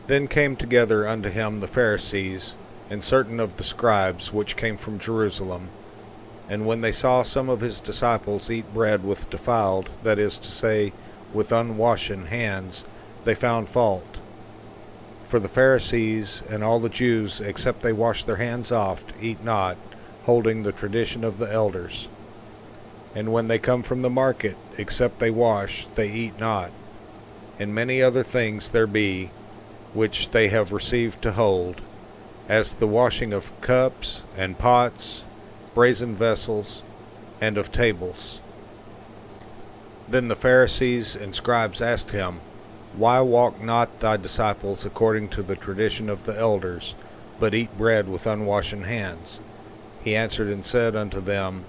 Then came together unto him the Pharisees, and certain of the scribes which came from Jerusalem. And when they saw some of his disciples eat bread with defiled, that is to say, with unwashen hands, they found fault. For the Pharisees and all the Jews, except they wash their hands oft, eat not, holding the tradition of the elders. And when they come from the market, except they wash, they eat not. And many other things there be, which they have received to hold, as the washing of cups and pots, brazen vessels, and of tables. Then the Pharisees and scribes asked him, Why walk not thy disciples according to the tradition of the elders, but eat bread with unwashen hands? He answered and said unto them,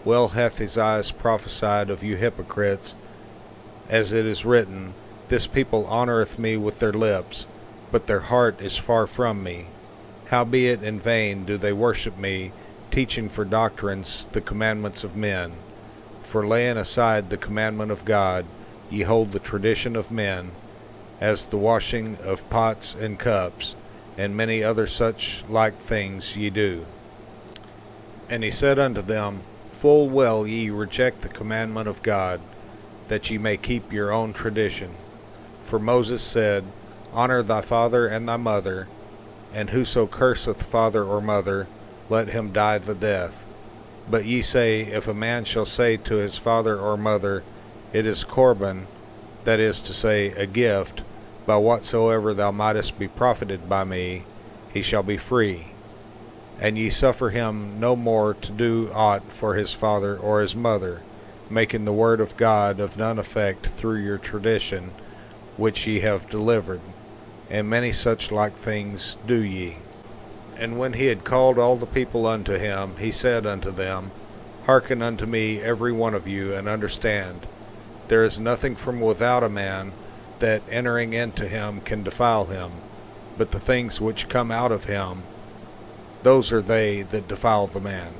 Well hath Isaiah prophesied of you hypocrites, as it is written, This people honoureth me with their lips, but their heart is far from me. Howbeit in vain do they worship me, teaching for doctrines the commandments of men. For laying aside the commandment of God, ye hold the tradition of men, as the washing of pots and cups, and many other such like things ye do. And he said unto them, Full well ye reject the commandment of God, that ye may keep your own tradition. For Moses said, Honour thy father and thy mother, and whoso curseth father or mother, let him die the death. But ye say, If a man shall say to his father or mother, It is Corban, that is to say, a gift, by whatsoever thou mightest be profited by me, he shall be free. And ye suffer him no more to do aught for his father or his mother, making the word of God of none effect through your tradition, which ye have delivered. And many such like things do ye. And when he had called all the people unto him, he said unto them, Hearken unto me every one of you, and understand. There is nothing from without a man that entering into him can defile him, but the things which come out of him, those are they that defile the man.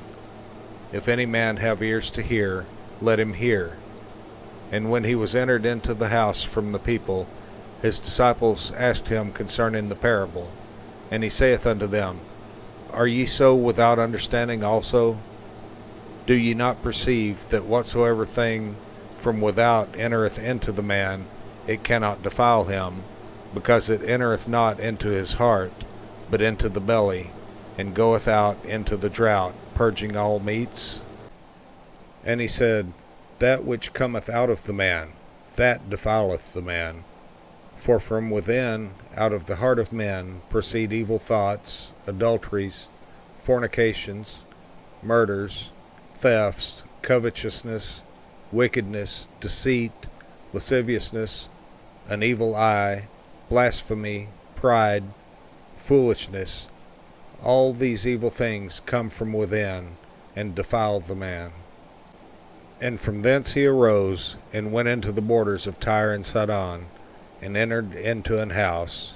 If any man have ears to hear, let him hear. And when he was entered into the house from the people, his disciples asked him concerning the parable. And he saith unto them, Are ye so without understanding also? Do ye not perceive that whatsoever thing from without entereth into the man, it cannot defile him, because it entereth not into his heart, but into the belly, and goeth out into the draught, purging all meats? And he said, That which cometh out of the man, that defileth the man. For from within, out of the heart of men, proceed evil thoughts, adulteries, fornications, murders, thefts, covetousness, wickedness, deceit, lasciviousness, an evil eye, blasphemy, pride, foolishness. All these evil things come from within, and defile the man. And from thence he arose, and went into the borders of Tyre and Sidon, and entered into an house,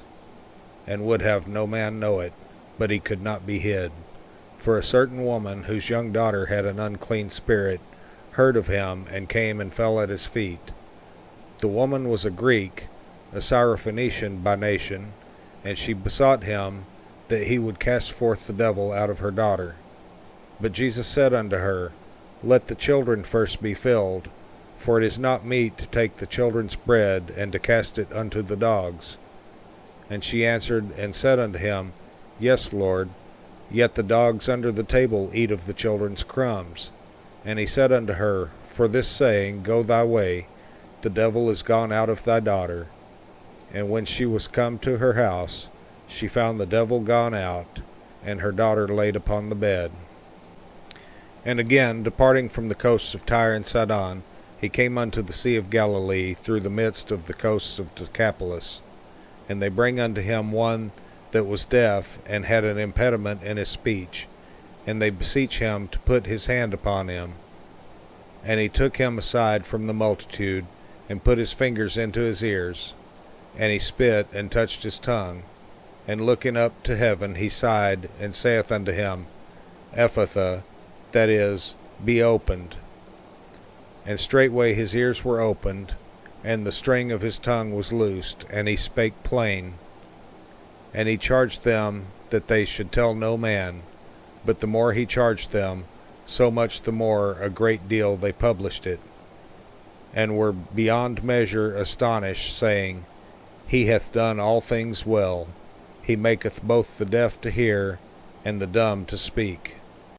and would have no man know it, but he could not be hid. For a certain woman, whose young daughter had an unclean spirit, heard of him, and came and fell at his feet. The woman was a Greek, a Syrophoenician by nation, and she besought him that he would cast forth the devil out of her daughter. But Jesus said unto her, Let the children first be filled, for it is not meet to take the children's bread, and to cast it unto the dogs. And she answered and said unto him, Yes, Lord, yet the dogs under the table eat of the children's crumbs. And he said unto her, For this saying, Go thy way, the devil is gone out of thy daughter. And when she was come to her house, she found the devil gone out, and her daughter laid upon the bed. And again, departing from the coasts of Tyre and Sidon, he came unto the sea of Galilee through the midst of the coasts of Decapolis. And they bring unto him one that was deaf, and had an impediment in his speech. And they beseech him to put his hand upon him. And he took him aside from the multitude, and put his fingers into his ears. And he spit, and touched his tongue. And looking up to heaven, he sighed, and saith unto him, Ephphatha, that is, be opened. And straightway his ears were opened, and the string of his tongue was loosed, and he spake plain. And he charged them that they should tell no man. But the more he charged them, so much the more a great deal they published it, and were beyond measure astonished, saying, He hath done all things well. He maketh both the deaf to hear, and the dumb to speak.